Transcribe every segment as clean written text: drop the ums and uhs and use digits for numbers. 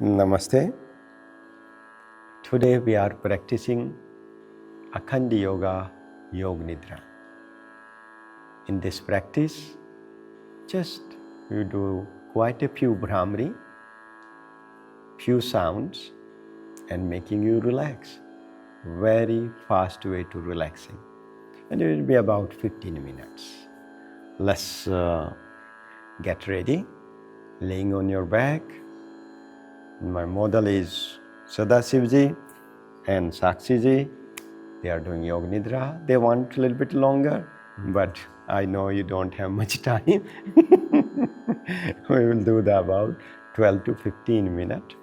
Namaste. Today we are practicing Akhanda Yoga, Yoga Nidra. In this practice, just you do quite a few Brahmari, few sounds, and making you relax. Very fast way to relaxing. And it will be about 15 minutes. Let's get ready, laying on your back. My model is Sadasivji and Sakshiji. They are doing Yoga Nidra. They want a little bit longer, but I know you don't have much time. We will do the about 12 to 15 minute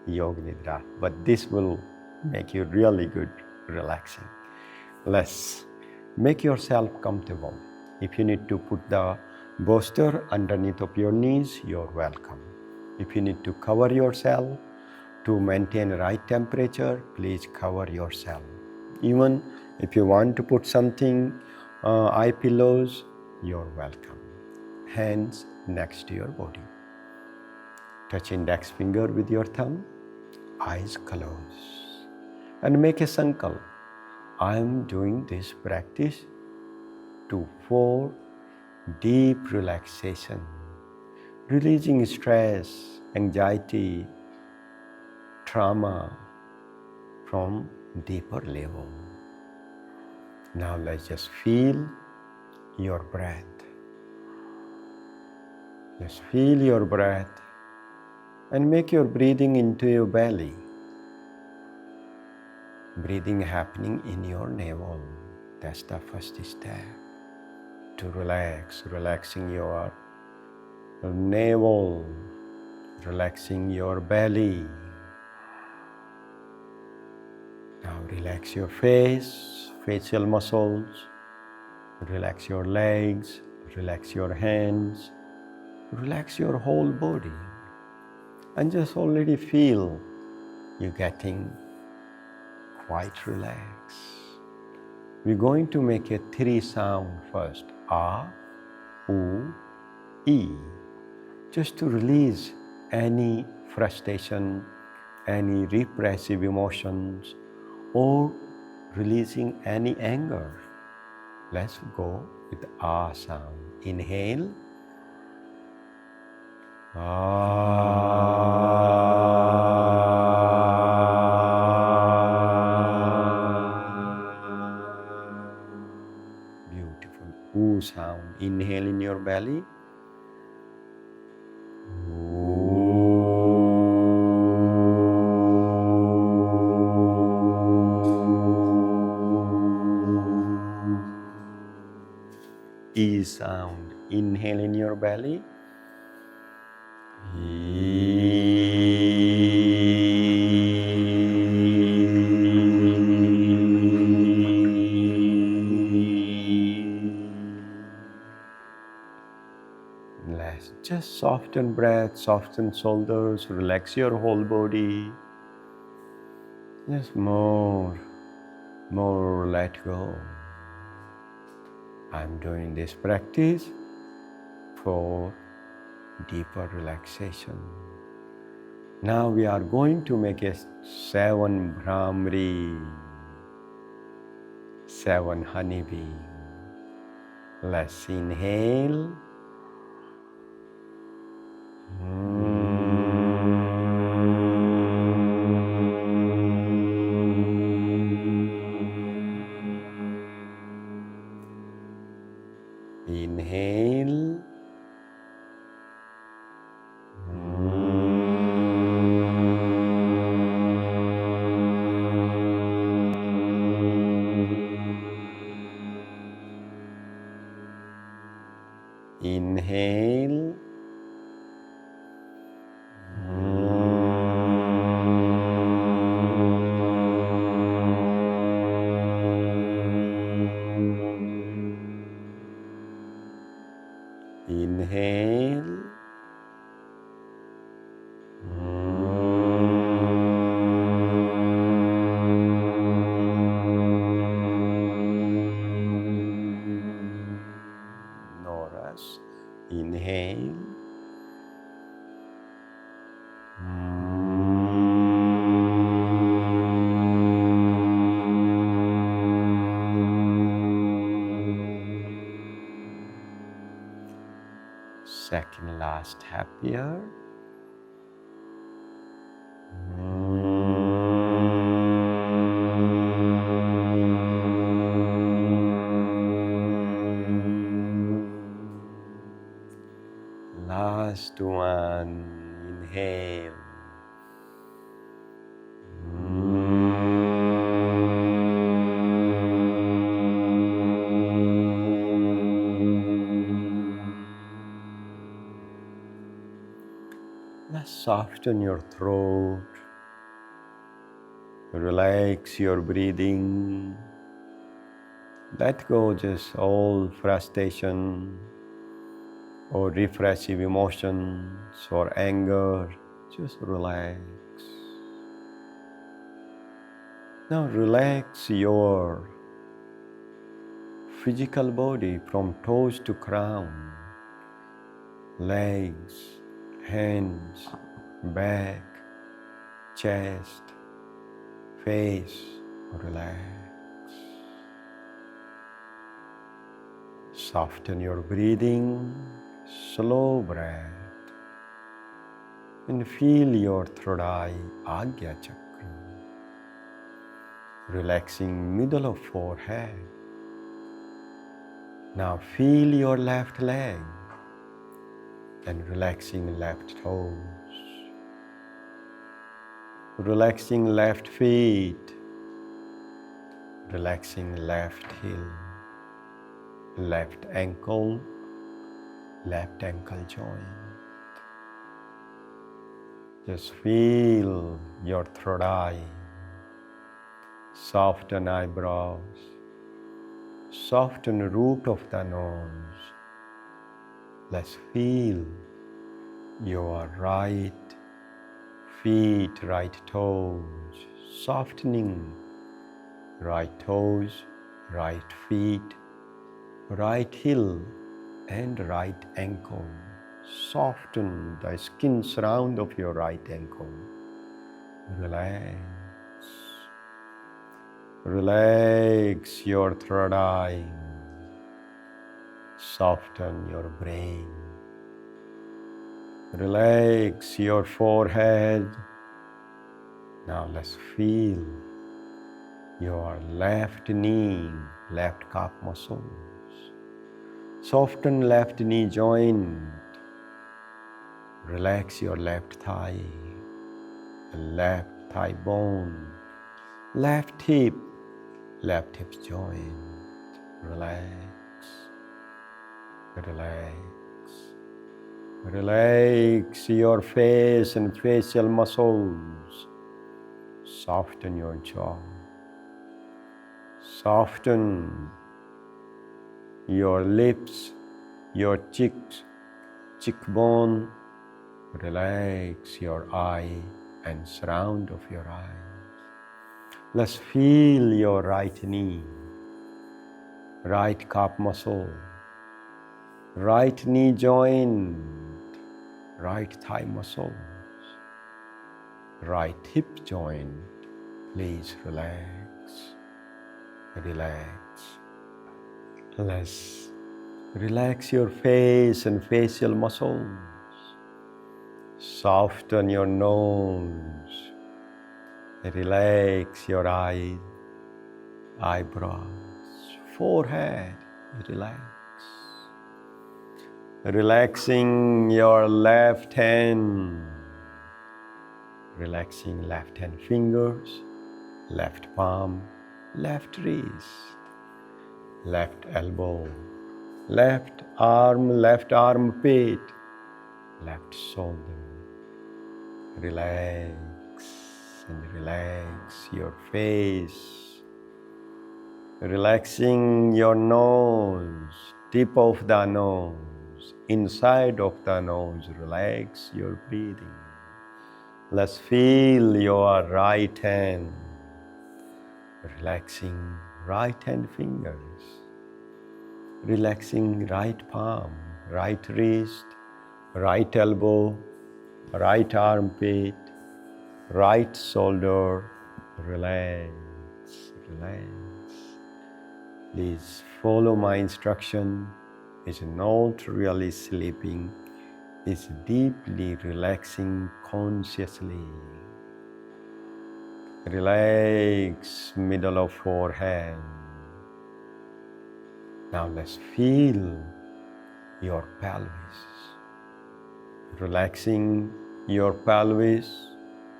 Yoga Nidra, but this will make you really good relaxing. Let's make yourself comfortable. If you need to put the bolster underneath of your knees, you're welcome. If you need to cover yourself to maintain right temperature, please cover yourself. Even if you want to put something, eye pillows, you're welcome. Hands next to your body. Touch index finger with your thumb, eyes closed. And make a sankalp. I am doing this practice for deep relaxation, releasing stress, anxiety, trauma from deeper level. Now let's just feel your breath. Just feel your breath and make your breathing into your belly. Breathing happening in your navel. That's the first step to relax, relaxing your navel, relaxing your belly. Now relax your face, facial muscles, relax your legs, relax your hands, relax your whole body. And just already feel you getting quite relaxed. We're going to make a 3 sound first. A, U, E. Just to release any frustration, any repressive emotions, or releasing any anger. Let's go with A sound. Inhale. Beautiful. U sound. Inhale in your belly. E sound. Inhale in your belly. Let's just soften breath, soften shoulders, relax your whole body. Just more let go. I'm doing this practice for deeper relaxation. Now we are going to make a 7 Brahmari, 7 honeybee. Let's inhale. Inhale. second last happier. Last one, inhale. Let's soften your throat. Relax your breathing. Let go just all frustration or repressive emotions or anger. Just relax. Now relax your physical body from toes to crown. Legs, hands, back, chest, face, relax. Soften your breathing, slow breath, and feel your third eye, Agya Chakra, relaxing middle of forehead. Now feel your left leg and relaxing left toes, relaxing left feet, relaxing left heel, left ankle joint. Just feel your third eye, soften eyebrows, soften root of the nose. Let's feel your right feet, right toes, softening right toes, right feet, right heel and right ankle. Soften the skin surround of your right ankle. Relax. Relax your third eye. Soften your brain. Relax your forehead. Now let's feel your left knee, left calf muscles. Soften left knee joint. Relax your left thigh, left thigh bone, left hip joint. Relax, relax. Relax your face and facial muscles. Soften your jaw. Soften your lips, your cheeks, cheekbone. Relax your eye and surround of your eyes. Let's feel your right knee, right calf muscle, right knee joint, right thigh muscles, right hip joint. Please relax, relax. Let's relax your face and facial muscles. Soften your nose. Relax your eyes, eyebrows, forehead. Relax. Relaxing your left hand. Relaxing left hand fingers, left palm, left wrist, left elbow, left armpit, left shoulder. Relax and relax your face. Relaxing your nose, tip of the nose, inside of the nose. Relax your breathing. Let's feel your right hand. Relaxing right hand fingers. Relaxing right palm, right wrist, right elbow, right armpit, right shoulder. Relax, relax. Please follow my instruction. It's not really sleeping. is deeply relaxing consciously. Relax middle of forehead. Now let's feel your pelvis. Relaxing your pelvis,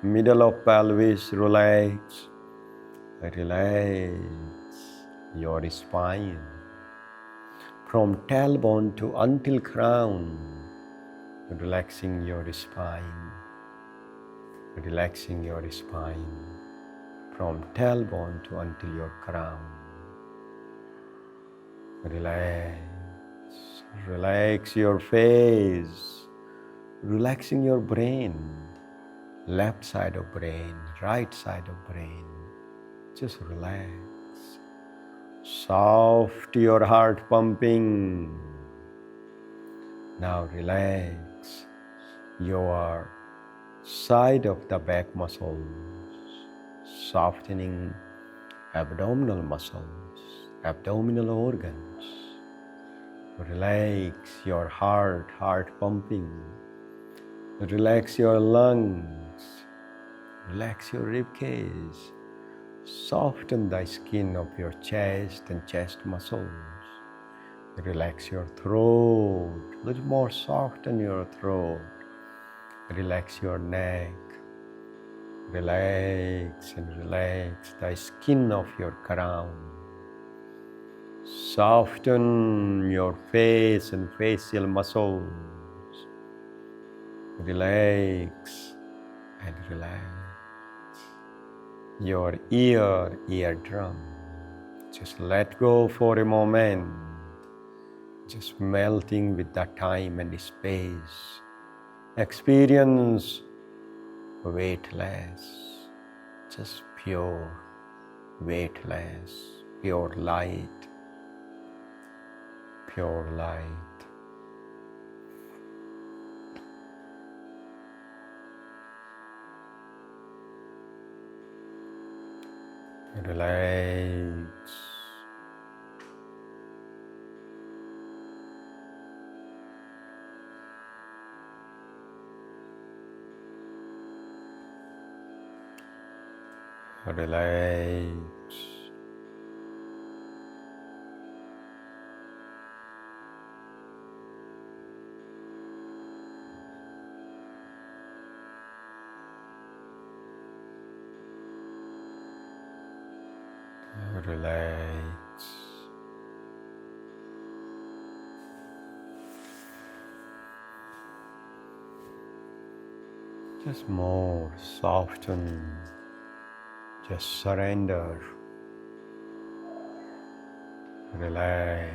middle of pelvis, relax. Relax your spine. From tailbone to until crown, relaxing your spine. Relaxing your spine. From tailbone to until your crown. Relax. Relax your face. Relaxing your brain. Left side of brain, right side of brain. Just relax. Soft your heart pumping. Now relax your side of the back muscles. Softening abdominal muscles, abdominal organs. Relax your heart pumping. Relax your lungs. Relax your rib cage. Soften the skin of your chest and chest muscles. Relax your throat. A little more soften your throat. Relax your neck. Relax and relax the skin of your crown. Soften your face and facial muscles. Relax and relax. Your eardrum. Just let go for a moment. Just melting with the time and space. Experience weightless. Just pure, weightless, pure light. Pure light. Relax. Relax. Relax. Just more soften. Just surrender. Relax.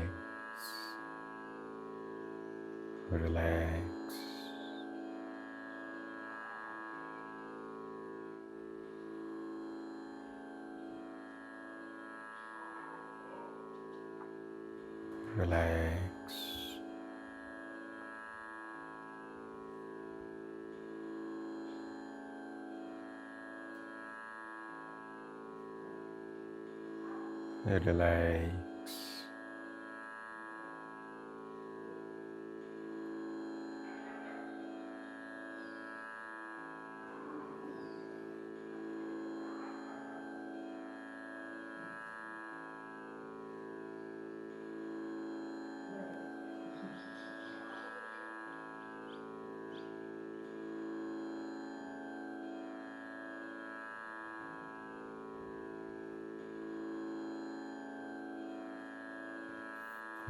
Relax. Relax. Relax.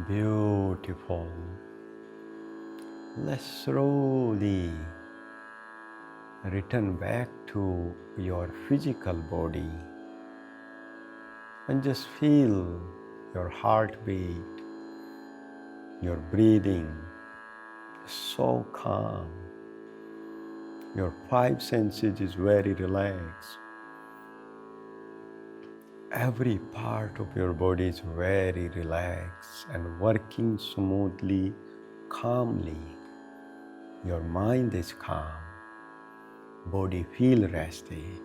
Beautiful. Let's slowly return back to your physical body and just feel your heartbeat, your breathing is so calm. Your five senses is very relaxed. Every part of your body is very relaxed and working smoothly, calmly. Your mind is calm. Body feel rested.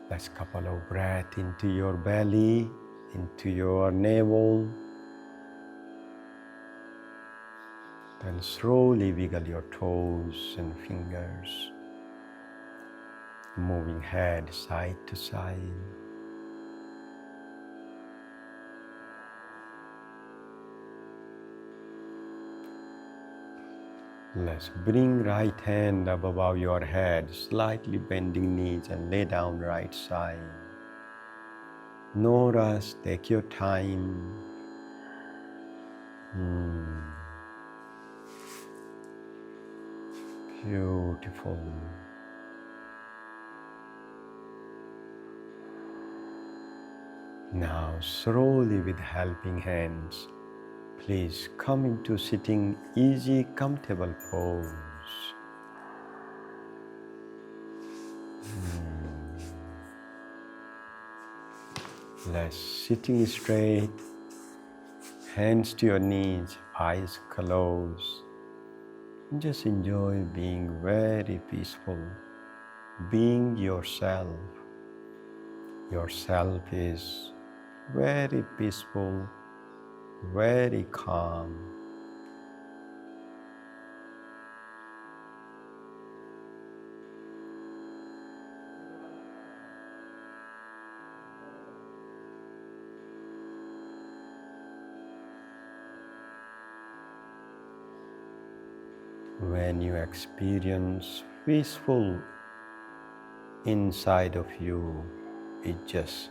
Let's couple of breath into your belly, into your navel. Then slowly wiggle your toes and fingers, moving head side to side. Let's bring right hand up above your head, slightly bending knees, and lay down right side. No rush, take your time. Beautiful. Now slowly with helping hands, please come into sitting easy, comfortable pose. Let's sitting straight, hands to your knees, eyes closed. Just enjoy being very peaceful, being yourself. Yourself is very peaceful, very calm. When you experience peaceful inside of you, it's just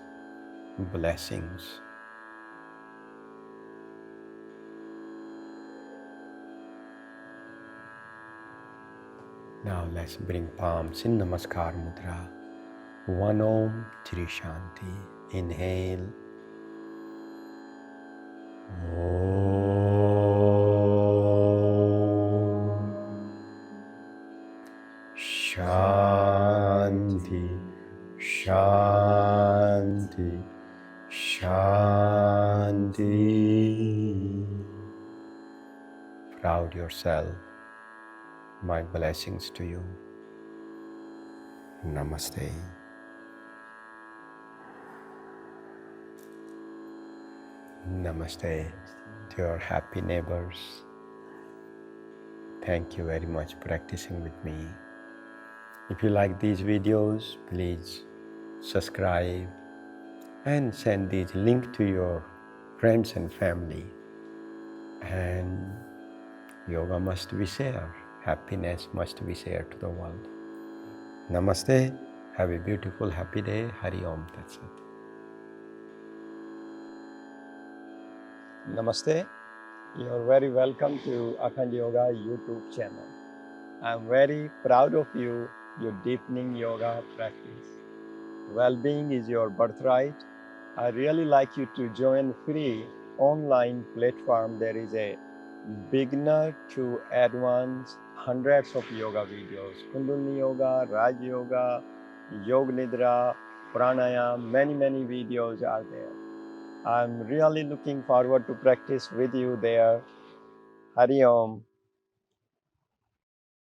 blessings. Now let's bring palms in Namaskar Mudra. One Om, Three Shanti. Inhale. Shanti, Shanti, Shanti. Proud yourself. My blessings to you. Namaste. Namaste to your happy neighbors. Thank you very much for practicing with me. If you like these videos, please subscribe and send this link to your friends and family. And yoga must be shared. Happiness must be shared to the world. Namaste. Have a beautiful, happy day. Hari Om Tat Sat. Namaste. You're very welcome to Akhand Yoga YouTube channel. I'm very proud of you, your deepening yoga practice. Well-being is your birthright. I really like you to join free online platform. There is a beginner to advanced hundreds of yoga videos. Kundalini Yoga, Raj Yoga, Yoga Nidra, Pranayam, many videos are there. I'm really looking forward to practice with you there. Hari Om.